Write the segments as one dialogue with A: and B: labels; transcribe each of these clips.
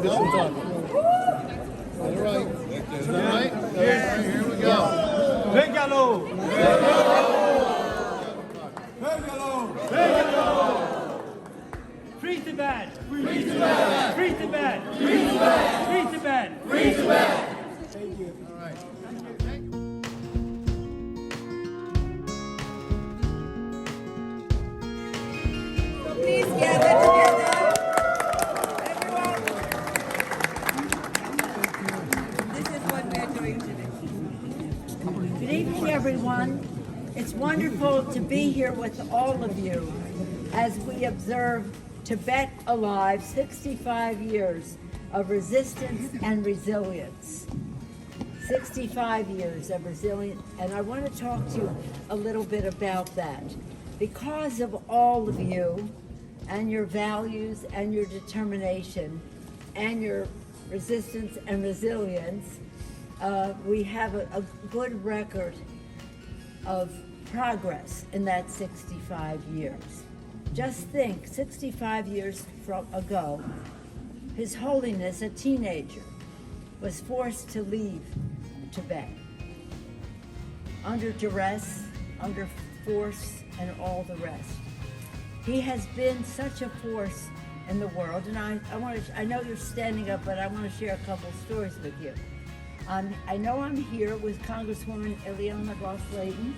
A: this one time. All right. Is that right? Yeah. Here we go.
B: Véngalo! Free Tibet! Free Tibet! Free Tibet! Free Tibet! Free Tibet! Free Tibet!
A: Thank you. All right.
C: Please gather together. Everyone. This is what we are doing today.
D: Good evening, everyone. It's wonderful to be here with all of you as we observe Tibet Alive, 65 years of resistance and resilience. 65 years of resilience, and I want to talk to you a little bit about that. Because of all of you and your values and your determination and your resistance and resilience, we have a good record of progress in that 65 years. Just think, 65 years ago, His Holiness, a teenager, was forced to leave Tibet under duress, under force, and all the rest. He has been such a force in the world, and I know you're standing up, but I want to share a couple stories with you. I know I'm here with Congresswoman Ileana Ros-Lehtinen.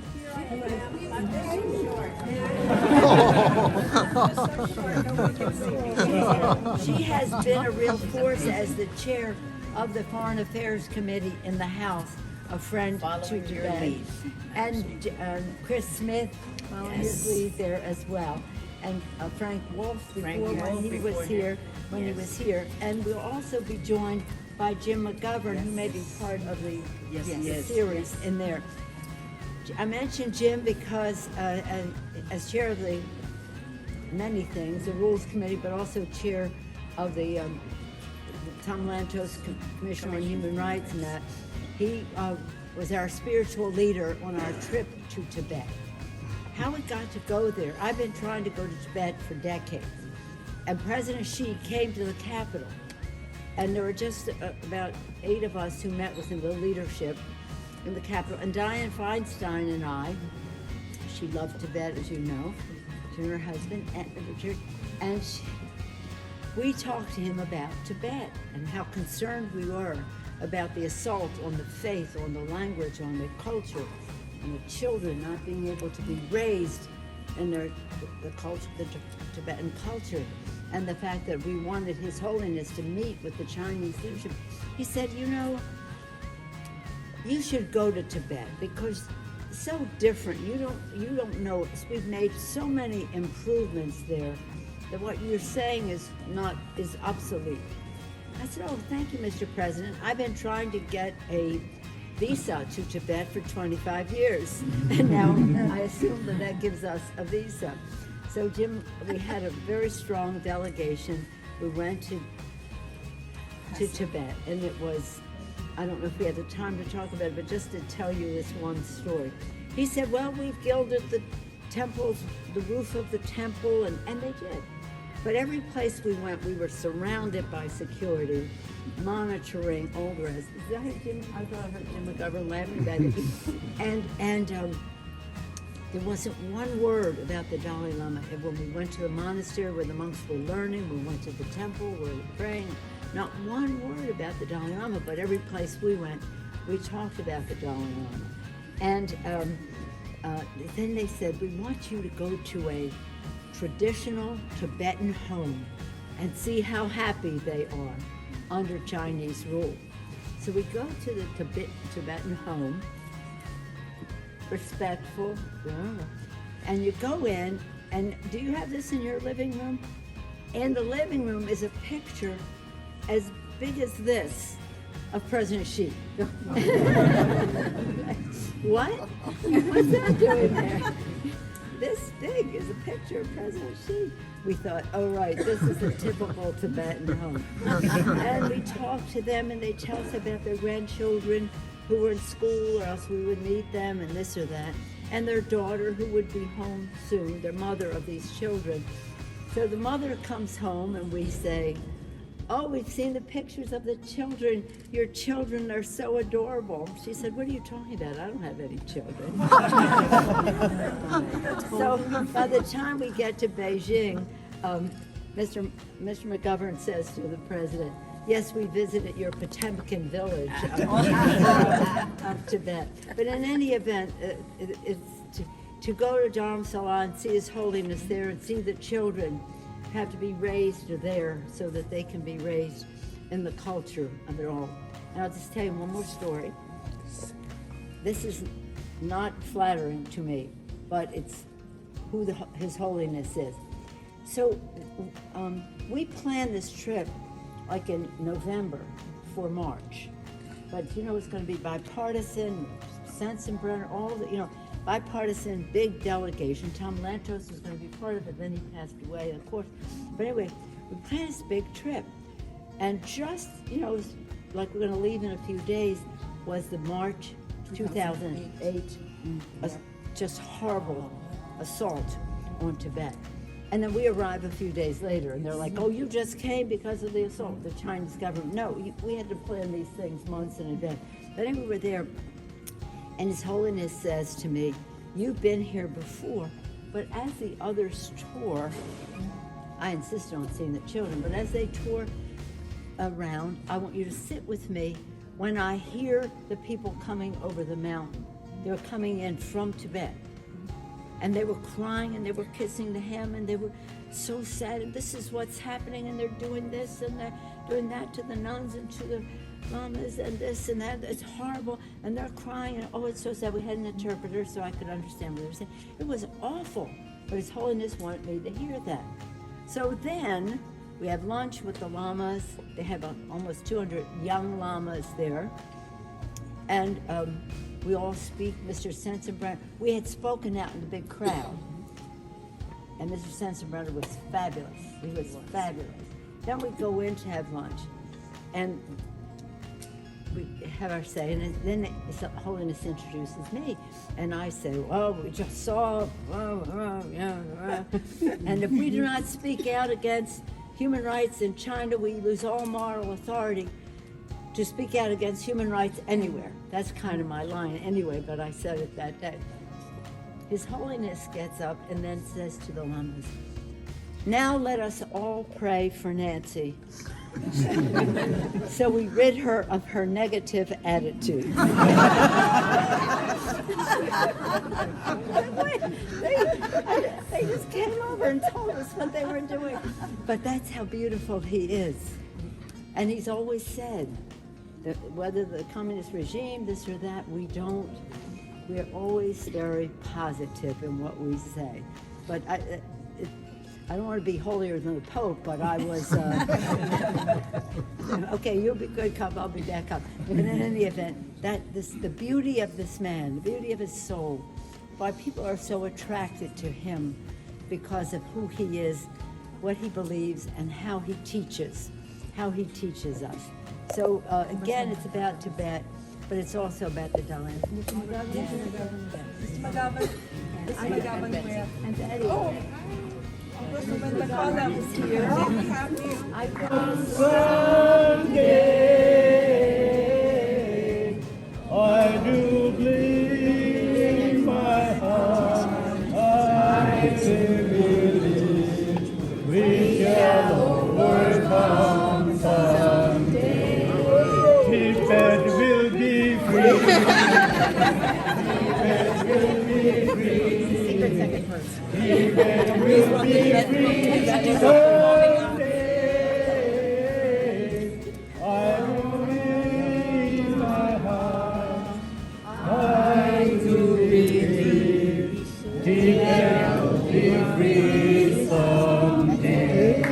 D: She has been a real force as the chair of the Foreign Affairs Committee in the House, a friend to Tibet. And Chris Smith following his lead there as well. And Frank Wolf when he was here. And we'll also be joined by Jim McGovern, who may be part of the series in there. I mentioned Jim because as chair of the many things, the Rules Committee, but also chair of the Tom Lantos Commission on Human Rights, and that he was our spiritual leader on our trip to Tibet. How we got to go there, I've been trying to go to Tibet for decades, and President Xi came to the capital. And there were just about 8 of us who met with him, the leadership in the capital. And Dianne Feinstein and I, she loved Tibet, as you know, she and her husband, and we talked to him about Tibet and how concerned we were about the assault on the faith, on the language, on the culture, on the children not being able to be raised in the culture, the Tibetan culture. And the fact that we wanted His Holiness to meet with the Chinese leadership. He said, you know, you should go to Tibet because it's so different. You don't know. We've made so many improvements there that what you're saying is obsolete. I said, oh, thank you, Mr. President. I've been trying to get a visa to Tibet for 25 years, and now I assume that gives us a visa. So Jim, we had a very strong delegation. We went to Tibet, and it was, I don't know if we had the time to talk about it, but just to tell you this one story. He said, well, we've gilded the temples, the roof of the temple, and they did. But every place we went, we were surrounded by security, monitoring all the rest. Is that Jim? I thought I heard Jim McGovern laughing about it. And there wasn't one word about the Dalai Lama. And when we went to the monastery where the monks were learning, we went to the temple where we were praying, not one word about the Dalai Lama, but every place we went, we talked about the Dalai Lama. And then they said, we want you to go to a traditional Tibetan home and see how happy they are under Chinese rule. So we go to the Tibetan home, respectful, and you go in, and do you have this in your living room? In the living room is a picture as big as this of President Xi. What? What's that doing there? This big is a picture of President Xi. We thought, oh right, this is a typical Tibetan home. And we talk to them, and they tell us about their grandchildren who were in school, or else we would meet them, and this or that. And their daughter who would be home soon, their mother of these children. So the mother comes home, and we say, oh, we've seen the pictures of the children. Your children are so adorable. She said, what are you talking about? I don't have any children. So by the time we get to Beijing, Mr. McGovern says to the president, yes, we visited your Potemkin village of Tibet. But in any event, it's to go to Dharamsala and see His Holiness there and see the children have to be raised there so that they can be raised in the culture of it all. And I'll just tell you one more story. This is not flattering to me, but it's who His Holiness is. So we planned this trip like in November for March. But you know, it's going to be bipartisan, Sensenbrenner, all the, bipartisan, big delegation. Tom Lantos was going to be part of it, then he passed away, of course. But anyway, we planned this big trip. And just, it was like we're going to leave in a few days, was the March 2008, just horrible assault on Tibet. And then we arrive a few days later, and they're like, oh, you just came because of the assault, the Chinese government. No, we had to plan these things months in advance. But anyway, we were there, and His Holiness says to me, you've been here before, but as the others tour, I insisted on seeing the children, but as they tour around, I want you to sit with me when I hear the people coming over the mountain. They were coming in from Tibet. And they were crying and they were kissing the hem and they were so sad, and this is what's happening, and they're doing this and they're doing that to the nuns and to the lamas and this and that. It's horrible. And they're crying and oh, it's so sad. We had an interpreter so I could understand what they were saying. It was awful, but His Holiness wanted me to hear that. So then we have lunch with the lamas. They have almost 200 young lamas there. And we all speak. Mr. Sensenbrenner, we had spoken out in the big crowd. And Mr. Sensenbrenner was fabulous. He was fabulous. Then we go in to have lunch. And we have our say. And then His Holiness introduces me. And I say, oh, we just saw, and if we do not speak out against human rights in China, we lose all moral authority to speak out against human rights anywhere. That's kind of my line anyway, but I said it that day. His Holiness gets up and then says to the lamas, now let us all pray for Nancy. So we rid her of her negative attitude. They just came over and told us what they were doing. But that's how beautiful he is. And he's always said, that whether the communist regime, this or that, we're always very positive in what we say. But I don't want to be holier than the Pope, but I was, okay, you'll be good cop, I'll be bad cop. But in any event, the beauty of this man, the beauty of his soul, why people are so attracted to him because of who he is, what he believes, and how he teaches us. So again, it's about Tibet, but it's also about the Dalai Lama. Mr. McGovern? Mr. McGovern, where? And Eddie. Oh, when the father is here. Oh, we have you. I promise.
E: Someday, I do believe in my heart, I believe we shall overcome someday. Tibet will be free. Tibet will be free. Tibet will be free. Someday, I believe in my heart, I do believe Tibet will be free someday.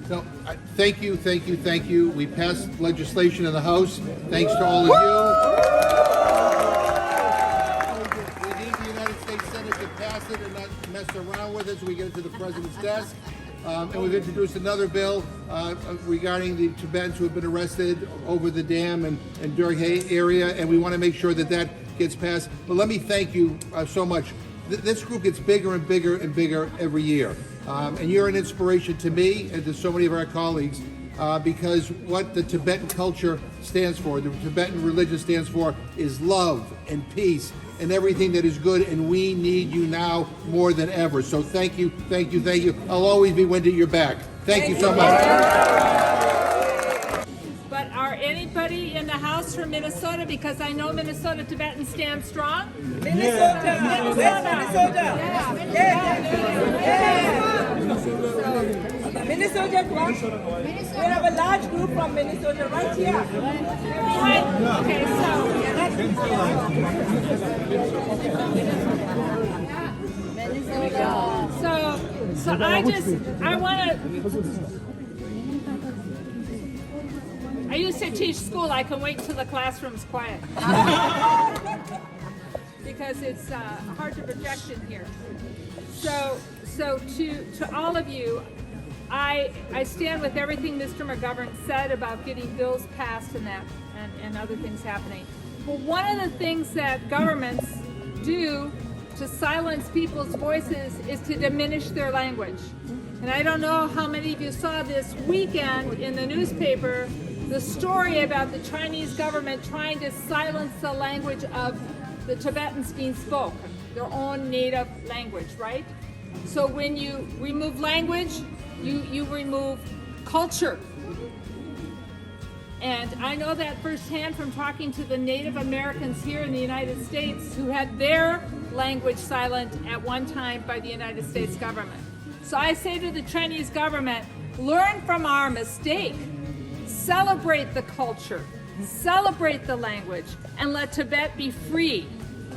A: No, thank you. We passed legislation in the House, thanks to all of you. We need the United States Senate to pass it and not mess around with it so we get it to the President's desk. And we've introduced another bill regarding the Tibetans who have been arrested over the dam and Durham area, and we want to make sure that that gets passed. But let me thank you so much. This group gets bigger and bigger and bigger every year. And you're an inspiration to me and to so many of our colleagues because what the Tibetan culture stands for, the Tibetan religion stands for, is love and peace and everything that is good, and we need you now more than ever. So thank you, thank you, thank you. I'll always be wind at your back. Thank you so much.
E: But are anybody in the house from Minnesota? Because I know Minnesota Tibetans stand strong.
C: Minnesota. Minnesota group. We have a large group from Minnesota right here.
E: Okay, so I used to teach school. I can wait till the classroom's quiet because it's hard to project in here. So to all of you, I stand with everything Mr. McGovern said about getting bills passed and that and other things happening. But one of the things that governments do to silence people's voices is to diminish their language. And I don't know how many of you saw this weekend in the newspaper the story about the Chinese government trying to silence the language of the Tibetans being spoken, their own native language, right? So when you remove language, you remove culture. And I know that firsthand from talking to the Native Americans here in the United States who had their language silent at one time by the United States government. So I say to the Chinese government, learn from our mistake. Celebrate the culture, celebrate the language, and let Tibet be free.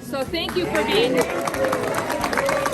E: So thank you for being here.